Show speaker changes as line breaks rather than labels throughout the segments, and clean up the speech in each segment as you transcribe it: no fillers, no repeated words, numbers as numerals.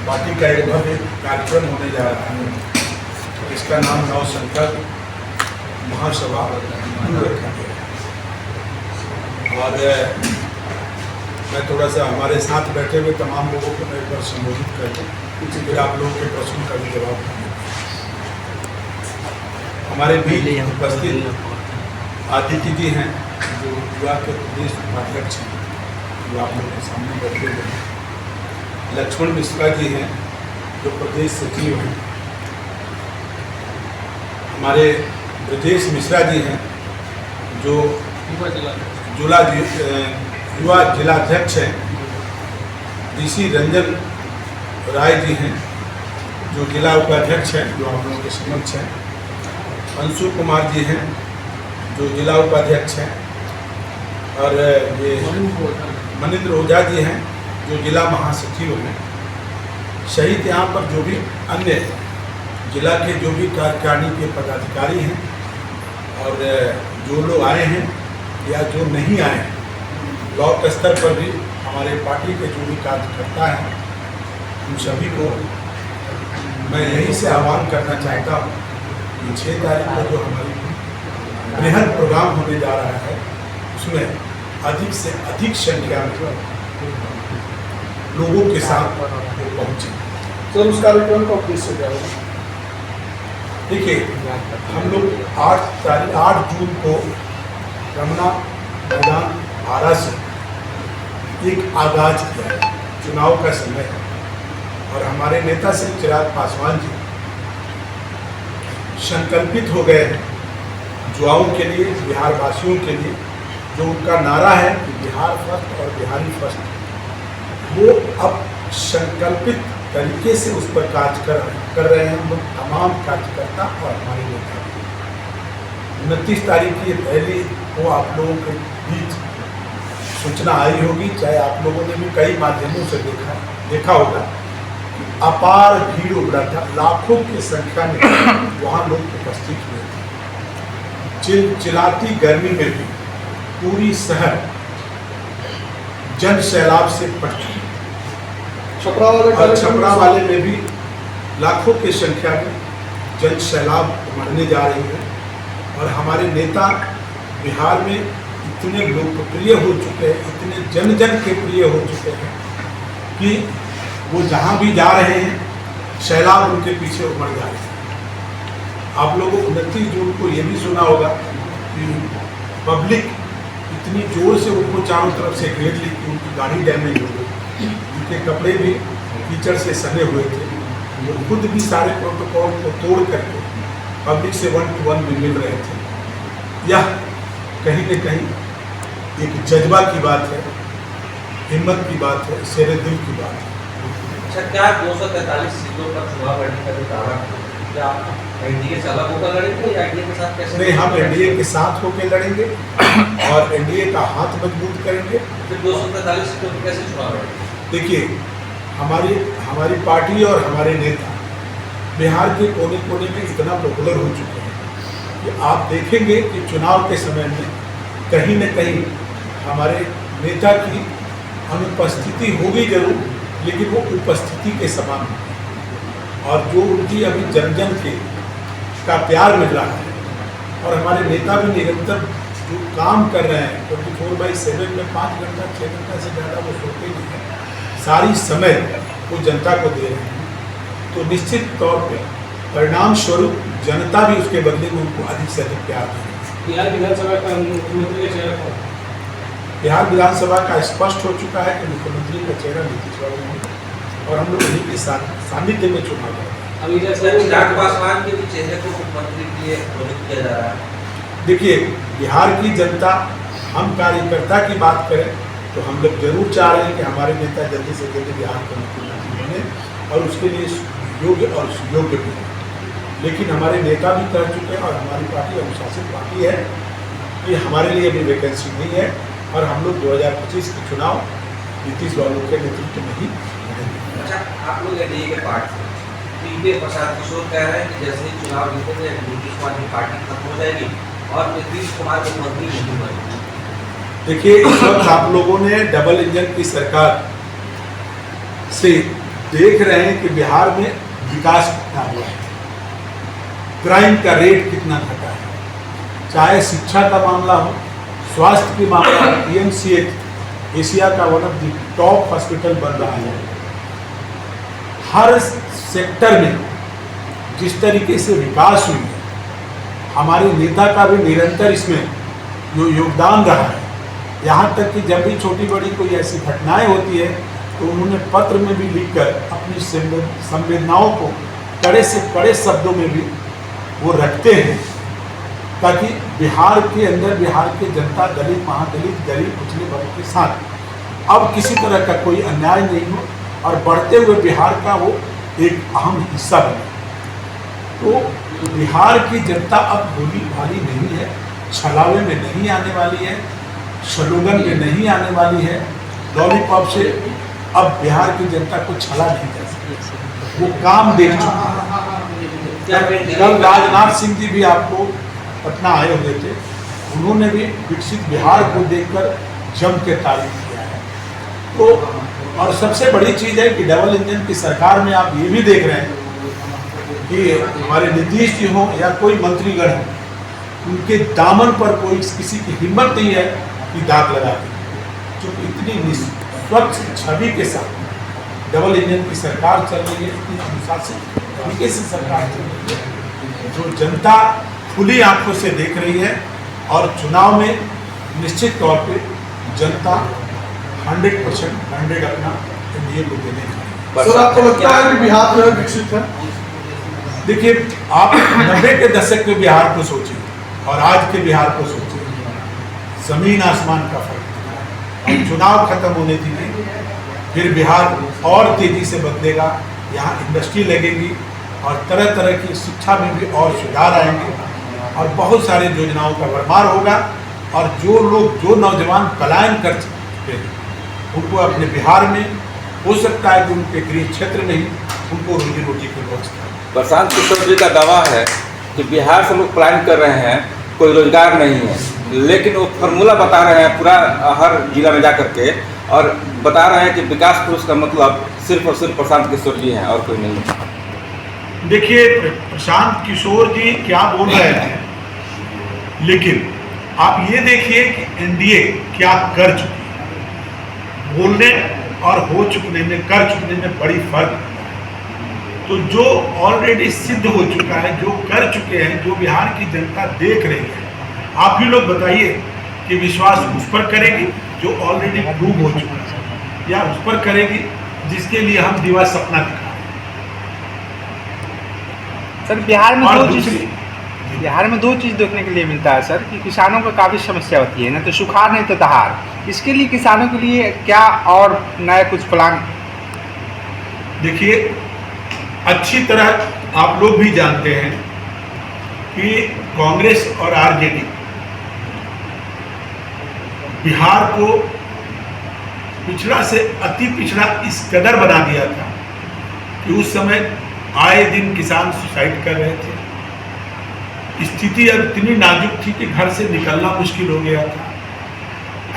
Party का एक भव्य कार्यक्रम होने जा रहा है, इसका नाम नव संकल्प महासभा रखा गया है। और मैं थोड़ा सा हमारे साथ बैठे हुए तमाम लोगों को मैं एक बार संबोधित करके फिर आप लोगों के प्रश्नों का भी जवाब दूंगा। हमारे बीच उपस्थित अतिथि जी हैं जो युवा के प्रदेश उपाध्यक्ष हैं, जो आप लोगों के सामने बैठे हुए हैं। लक्ष्मण मिश्रा जी हैं जो प्रदेश सचिव हैं। हमारे ब्रजेश मिश्रा जी हैं जो युवा जिलाध्यक्ष हैं। डीसी रंजन राय जी हैं जो जिला उपाध्यक्ष हैं, जो आप लोगों के समक्ष हैं। अंशु कुमार जी हैं जो जिला उपाध्यक्ष हैं। और ये मनिंद्र ओझा जी हैं जो जिला महासचिव हैं। सहित यहाँ पर जो भी अन्य जिला के जो भी कार्यकारिणी के पदाधिकारी हैं और जो लोग आए हैं या जो नहीं आए हैं, ब्लॉक स्तर पर भी हमारे पार्टी के जो भी कार्यकर्ता हैं, उन सभी को मैं यहीं से आह्वान करना चाहता हूँ कि 6 तारीख को जो हमारी बृहद प्रोग्राम होने जा रहा है, उसमें अधिक से अधिक संख्या में लोगों के साथ पहुँचे।
सर, उस कार्यक्रम का उद्देश्य क्या होगा?
देखिए, हम लोग 8 जून को रमना मैदान आरा से एक आगाज किया है। चुनाव का समय है और हमारे नेता श्री चिराग पासवान जी संकल्पित हो गए हैं युवाओं के लिए, बिहार वासियों के लिए। जो उनका नारा है कि बिहार फर्स्ट और बिहारी फर्स्ट, वो अब संकल्पित तरीके से उस पर कार्य कर रहे हैं हम लोग, तमाम कार्यकर्ता और हमारे नेता। 29 तारीख की पहली वो आप लोगों के बीच सूचना आई होगी, चाहे आप लोगों ने भी कई माध्यमों से देखा होगा कि अपार भीड़ उमड़ा था। लाखों की संख्या में वहाँ लोग उपस्थित हुए थे। चिलचिलाती गर्मी में भी पूरी शहर जन सैलाब से पट चुकी। छपरा वाले में भी लाखों की संख्या में जन सैलाब उमड़ने जा रही है। और हमारे नेता बिहार में इतने लोकप्रिय हो चुके हैं, इतने जन जन के प्रिय हो चुके हैं कि वो जहाँ भी जा रहे हैं सैलाब उनके पीछे उमड़ जा रहे हैं। आप लोगों को 29 जून को ये भी सुना होगा कि पब्लिक इतनी जोर से उनको चारों तरफ से घेर ली कि उनकी गाड़ी डैमेज हो गई, उनके कपड़े भी कीचड़ से सने हुए थे। वो खुद भी सारे प्रोटोकॉल को तोड़ करके पब्लिक से 1 to 1 भी मिल रहे थे। यह कहीं न कहीं एक जज्बा की बात है, हिम्मत की बात है, शेरे दिल की बात है।
अच्छा, क्या 243 सीटों पर चुनाव लड़ने का जो दावा है, क्या एनडीए से अलग होकर लड़ेंगे या एनडीए के साथ कैसे?
नहीं, हम एनडीए के साथ होकर लड़ेंगे और एनडीए का हाथ मजबूत करेंगे।
फिर 243 सीटों पर कैसे चुनाव लड़ेंगे?
देखिए, हमारी पार्टी और हमारे नेता बिहार के कोने कोने में इतना पॉपुलर हो चुके हैं कि आप देखेंगे कि चुनाव के समय में कहीं न कहीं हमारे नेता की अनुपस्थिति होगी जरूर, लेकिन वो उपस्थिति के समान है। और जो उनकी अभी जन जन के का प्यार मिल रहा है और हमारे नेता भी निरंतर जो काम कर रहे हैं, 24/7 में 5 घंटा 6 घंटा से ज़्यादा वो सोते नहीं हैं, सारी समय वो जनता को दे रहे हैं। तो निश्चित तौर पे परिणाम स्वरूप जनता भी उसके बदले में उनको अधिक से अधिक प्यार देगी।
बिहार विधानसभा का मुख्यमंत्री का चेहरा कौन?
बिहार विधानसभा का स्पष्ट हो चुका है कि मुख्यमंत्री का चेहरा नीतीश बाबू होंगे और हम लोग इन्हीं के साथ सानिध्य में चुनाव लड़ेंगे।
अभी जैसे
चिराग पासवान के भी चेहरे को मुख्यमंत्री के लिए घोषित किया जा रहा है।
देखिए, बिहार की जनता, हम कार्यकर्ता की बात करें तो हम लोग जरूर चाह रहे हैं कि हमारे नेता जल्दी से जल्दी बिहार के मुख्यमंत्री बने और उसके लिए योग्य और सुयोग्य भी है। लेकिन हमारे नेता भी कह चुके हैं और हमारी पार्टी अनुशासित पार्टी है कि हमारे लिए अभी वैकेंसी नहीं है और हम लोग 2025 के चुनाव नीतीश बाबू के नेतृत्व में ही लड़ेंगे।
अच्छा, आप लोग एनडीए के पार्ट से पीपी प्रसाद किशोर कह रहे हैं कि जैसे ही चुनाव जीतेंगे नीतीश कुमार की पार्टी खत्म हो जाएगी और नीतीश कुमार मुख्यमंत्री नहीं बनेंगे।
देखिए, इस वक्त आप लोगों ने डबल इंजन की सरकार से देख रहे हैं कि बिहार में विकास कितना हुआ है, क्राइम का रेट कितना घटा है, चाहे शिक्षा का मामला हो, स्वास्थ्य के मामला हो। PMCH एशिया का one of the top hospital बन रहा है। हर सेक्टर में जिस तरीके से विकास हुई है, हमारे नेता का भी निरंतर इसमें जो योगदान रहा है, यहाँ तक कि जब भी छोटी बड़ी कोई ऐसी घटनाएं होती है तो उन्होंने पत्र में भी लिखकर अपनी संवेदनाओं को कड़े से कड़े शब्दों में भी वो रखते हैं, ताकि बिहार के अंदर बिहार के जनता, दलित, महादलित, गरीब, पिछड़े वर्ग के साथ अब किसी तरह का कोई अन्याय नहीं हो और बढ़ते हुए बिहार का वो एक अहम हिस्सा बने। तो बिहार की जनता अब भोली भाली नहीं है, छलावे में नहीं आने वाली है, स्लोगन में नहीं आने वाली है, लॉलीपॉप से अब बिहार की जनता को छला नहीं जा सकती। वो काम देख चुकी है। कल राजनाथ सिंह जी भी आपको पटना आए हुए थे, उन्होंने भी विकसित बिहार को देखकर जम के तारीफ किया है। तो और सबसे बड़ी चीज़ है कि डबल इंजन की सरकार में आप ये भी देख रहे हैं कि हमारे नीतीश जी हों या कोई मंत्रीगण हो, उनके दामन पर कोई किसी की हिम्मत नहीं है कि दाग लगा दे, क्योंकि इतनी स्वच्छ छवि के साथ डबल इंजन की सरकार चल रही है, इतनी अनुशासित तरीके से सरकार चल रही है, जो जनता खुली आंखों से देख रही है। और चुनाव में निश्चित तौर पे जनता 100% 100 अपना एनडीए को देने का।
सर, आपको लगता है कि बिहार जो है विकसित है?
देखिए, आप 90 के दशक के बिहार को सोचिए और आज के बिहार को सोचिए, जमीन आसमान का फर्क है। चुनाव खत्म होने दीजिए, फिर बिहार और तेजी से बदलेगा। यहाँ इंडस्ट्री लगेगी और तरह तरह की शिक्षा में भी और सुधार आएंगे और बहुत सारे योजनाओं का भरमार होगा। और जो लोग, जो नौजवान पलायन कर चुके हैं, उनको अपने बिहार में हो सकता है कि उनके गृह क्षेत्र में ही उनको रोजी रोटी की व्यवस्था।
प्रशांत किशोर जी का दावा है कि बिहार से लोग पलायन कर रहे हैं, कोई रोजगार नहीं है, लेकिन वो फार्मूला बता रहे हैं पूरा हर जिला में जा करके, और बता रहे हैं कि विकास पुरुष का मतलब सिर्फ और सिर्फ प्रशांत किशोर जी हैं और कोई नहीं।
देखिए, प्रशांत किशोर जी क्या बोल रहे हैं, लेकिन आप ये देखिए कि एनडीए क्या कर चुकी है। बोलने और हो चुकने में, कर चुकने में बड़ी फर्क है। तो जो ऑलरेडी सिद्ध हो चुका है, जो कर चुके हैं, जो बिहार की जनता देख रही है, आप ही लोग बताइए कि विश्वास उस पर करेगी जो ऑलरेडी प्रूव हो चुका है, या उस पर करेगी जिसके लिए हम दिवा सपना दिखा रहे हैं।
सर, बिहार में दो चीज़ देखने के लिए मिलता है सर, कि किसानों को काफ़ी समस्या होती है, ना तो सुखाड़ नहीं तो दहाड़। इसके लिए किसानों के लिए क्या और नया कुछ प्लान?
देखिए, अच्छी तरह आप लोग भी जानते हैं कि कांग्रेस और आरजेडी बिहार को पिछड़ा से अति पिछड़ा इस कदर बना दिया था कि उस समय आए दिन किसान सुसाइड कर रहे थे। स्थिति अब इतनी नाजुक थी कि घर से निकलना मुश्किल हो गया था।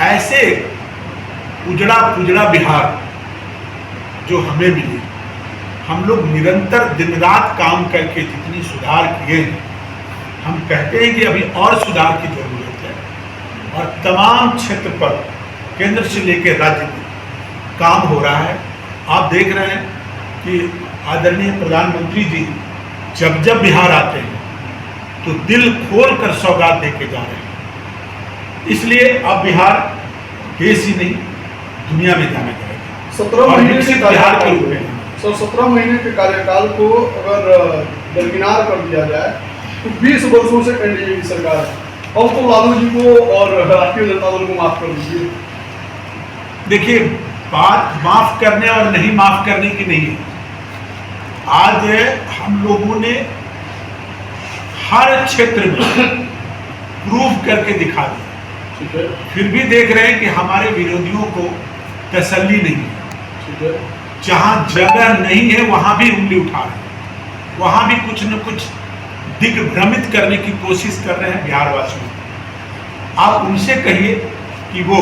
ऐसे उजड़ा पुजड़ा बिहार जो हमें मिली, हम लोग निरंतर दिन रात काम करके जितनी सुधार किए हैं, हम कहते हैं कि अभी और सुधार की जरूरत है। और तमाम क्षेत्र पर केंद्र से लेकर राज्य में काम हो रहा है। आप देख रहे हैं कि आदरणीय प्रधानमंत्री जी जब जब बिहार आते हैं तो दिल खोल कर सौगात देके जा रहे हैं। इसलिए अब बिहार देश ही नहीं दुनिया में जाना जाएगा।
17 महीने के
बिहार के रूप में
सर, 17 महीने के कार्यकाल को अगर दरकिनार कर दिया जाए तो 20 वर्षों से एनडीए की सरकार है। अब तो लालू जी को और राष्ट्रीय जनता दल को माफ कर दीजिए।
देखिए, बात माफ करने और नहीं माफ करने की नहीं है। आज हम लोगों ने हर क्षेत्र में प्रूव करके दिखा दिया, फिर भी देख रहे हैं कि हमारे विरोधियों को तसल्ली नहीं है। जहां जगह नहीं है वहां भी उंगली उठा रहे हैं, वहां भी कुछ न कुछ दिग्भ्रमित करने की कोशिश कर रहे हैं बिहार वासियों को। आप उनसे कहिए कि वो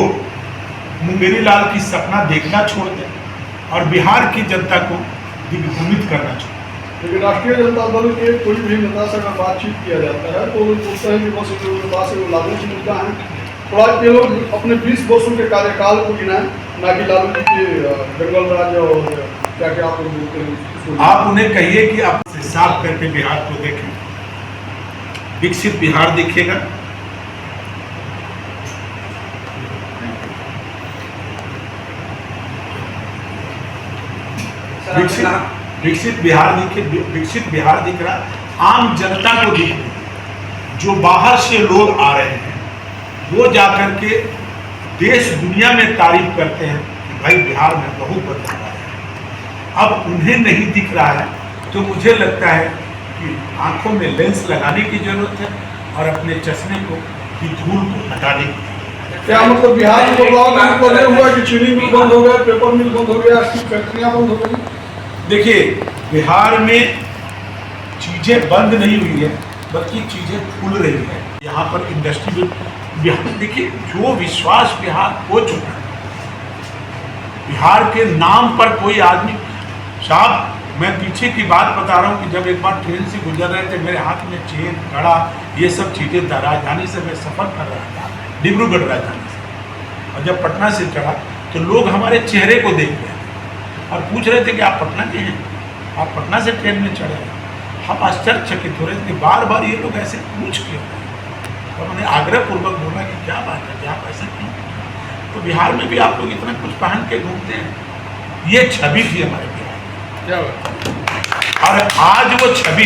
मुंगेरी लाल की सपना देखना छोड़ दें और बिहार की जनता को दिग्भ्रमित करना चाहते हैं।
लेकिन राष्ट्रीय जनता दल के कोई भी नेता से अगर बातचीत किया जाता है तो वो पूछते हैं कि बस जो नेता से वो लालच मिलता है। थोड़ा ये लोग अपने 20 वर्षों के कार्यकाल को गिनाएं, ना कि लालू जी के जंगल राज और क्या क्या आप लोग बोलते हैं।
आप उन्हें कहिए कि आप इसे साफ करके बिहार को देखें, विकसित बिहार दिखेगा। विकसित बिहार दिख रहा, आम जनता को दिख रही है। जो बाहर से लोग आ रहे हैं वो जाकर के देश दुनिया में तारीफ करते हैं कि भाई बिहार में बहुत बदलाव आया है। अब उन्हें नहीं दिख रहा है तो मुझे लगता है कि आंखों में लेंस लगाने की जरूरत है और अपने चश्मे को की धूल को हटाने की।
क्या मतलब बिहार में बदलाव हुआ कि चीनी मिल बंद हो गया, पेपर मिल बंद हो गया, फैक्ट्रियाँ बंद हो गई?
देखिए, बिहार में चीजें बंद नहीं हुई है बल्कि चीजें खुल रही है। यहाँ पर इंडस्ट्री बिहार, देखिए जो विश्वास बिहार हो चुका है, बिहार के नाम पर कोई आदमी, साहब मैं पीछे की बात बता रहा हूँ कि जब एक बार ट्रेन से गुजर रहे थे, मेरे हाथ में चेन, कड़ा, ये सब चीजें राजधानी से मैं सफर कर रहा था, डिब्रूगढ़ राजधानी से, और जब पटना से चढ़ा तो लोग हमारे चेहरे को देख रहे थे और पूछ रहे थे कि आप पटना के हैं, आप पटना से ट्रेन में चढ़े हैं। हम आश्चर्यचकित हो रहे थे कि बार बार ये लोग ऐसे पूछ क्यों रहे हैं। और मैंने आग्रहपूर्वक बोला कि क्या बात है कि आप ऐसा क्यों, तो बिहार में भी आप लोग इतना कुछ पहन के घूमते हैं, ये छवि थी हमारे बिहार में।
क्या बात?
और आज वो छवि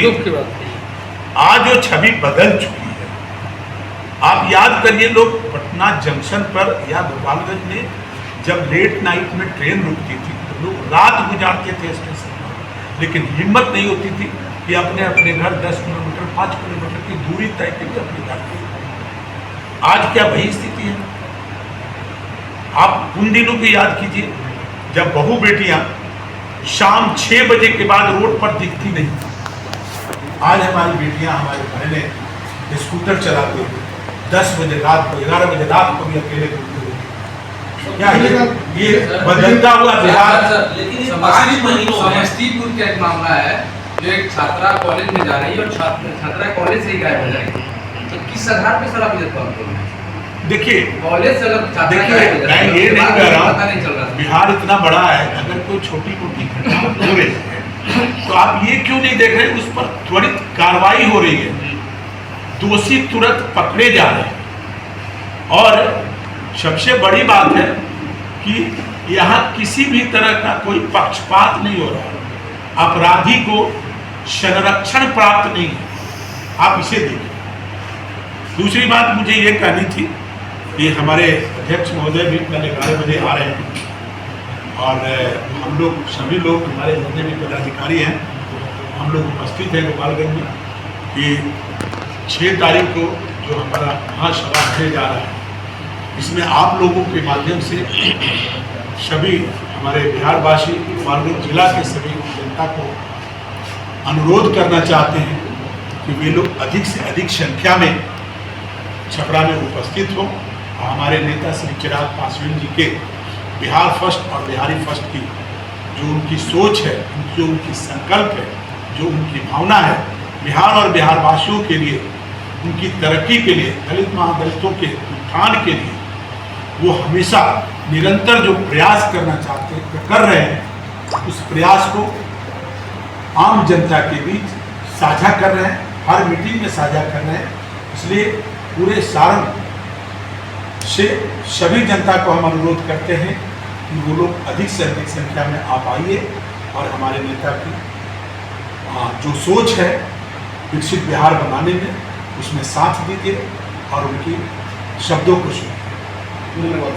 बदल चुकी है। आप याद करिए, लोग पटना जंक्शन पर या गोपालगंज में जब लेट नाइट में ट्रेन रुकती थी तो लोग रात गुजारते थे स्टेशन पर, लेकिन हिम्मत नहीं होती थी कि अपने अपने घर 10 किलोमीटर 5 किलोमीटर की दूरी तय करके अपने घर पे। आज क्या वही स्थिति है? आप उन दिनों की याद कीजिए जब बहू बेटियां शाम 6 बजे के बाद रोड पर दिखती नहीं। आज हमारी बेटियां, हमारे बहनें स्कूटर चलाते हुए 10 बजे रात को, 11 बजे रात को भी अकेले घूमते हुए। क्या ये बदलता हुआ बिहार?
समस्तीपुर का एक मामला है, जो एक छात्रा कॉलेज में जा रही है और छात्रा कॉलेज से ही गायब हो जाएगी, तो किस आधार पे सर आप ये बात कर रहे हैं?
देखिए,
कॉलेज से अगर छात्रा
देखिए
गायब हो
मैं
जाएगी,
ये नहीं कह रहा
पता नहीं चल रहा
हूँ, बिहार इतना बड़ा है, अगर कोई छोटी मोटी घटना हो रही है तो आप ये क्यों नहीं देख रहे, उस पर त्वरित कार्रवाई हो रही है, दोषी तुरंत पकड़े जा रहे हैं। और सबसे बड़ी बात है कि यहाँ किसी भी तरह का कोई पक्षपात नहीं हो रहा है, अपराधी को संरक्षण प्राप्त नहीं है। आप इसे देखिए। दूसरी बात मुझे ये कहनी थी कि हमारे अध्यक्ष महोदय भी कल 11 बजे आ रहे हैं और हम लोग सभी लोग, हमारे जितने भी पदाधिकारी हैं, हम लोग उपस्थित हैं गोपालगंज में कि 6 तारीख को जो हमारा महासभा होने जा रहा है, इसमें आप लोगों के माध्यम से सभी हमारे बिहारवासी, गोपालगंज जिला के सभी जनता को अनुरोध करना चाहते हैं कि वे लोग अधिक से अधिक संख्या में छपरा में उपस्थित हो और हमारे नेता श्री चिराग पासवान जी के बिहार फर्स्ट और बिहारी फर्स्ट की जो उनकी सोच है, जो उनकी संकल्प है, जो उनकी भावना है बिहार और बिहारवासियों के लिए, उनकी तरक्की के लिए, दलित महादलितों के उत्थान के लिए, वो हमेशा निरंतर जो प्रयास करना कर रहे हैं, उस प्रयास को आम जनता के बीच साझा कर रहे हैं, हर मीटिंग में साझा कर रहे हैं। इसलिए पूरे सारण से सभी जनता को हम अनुरोध करते हैं कि वो लोग अधिक से अधिक संख्या में आप आइए और हमारे नेता की जो सोच है विकसित बिहार बनाने में, उसमें साथ दीजिए और उनकी शब्दों को सुनिए।
धन्यवाद।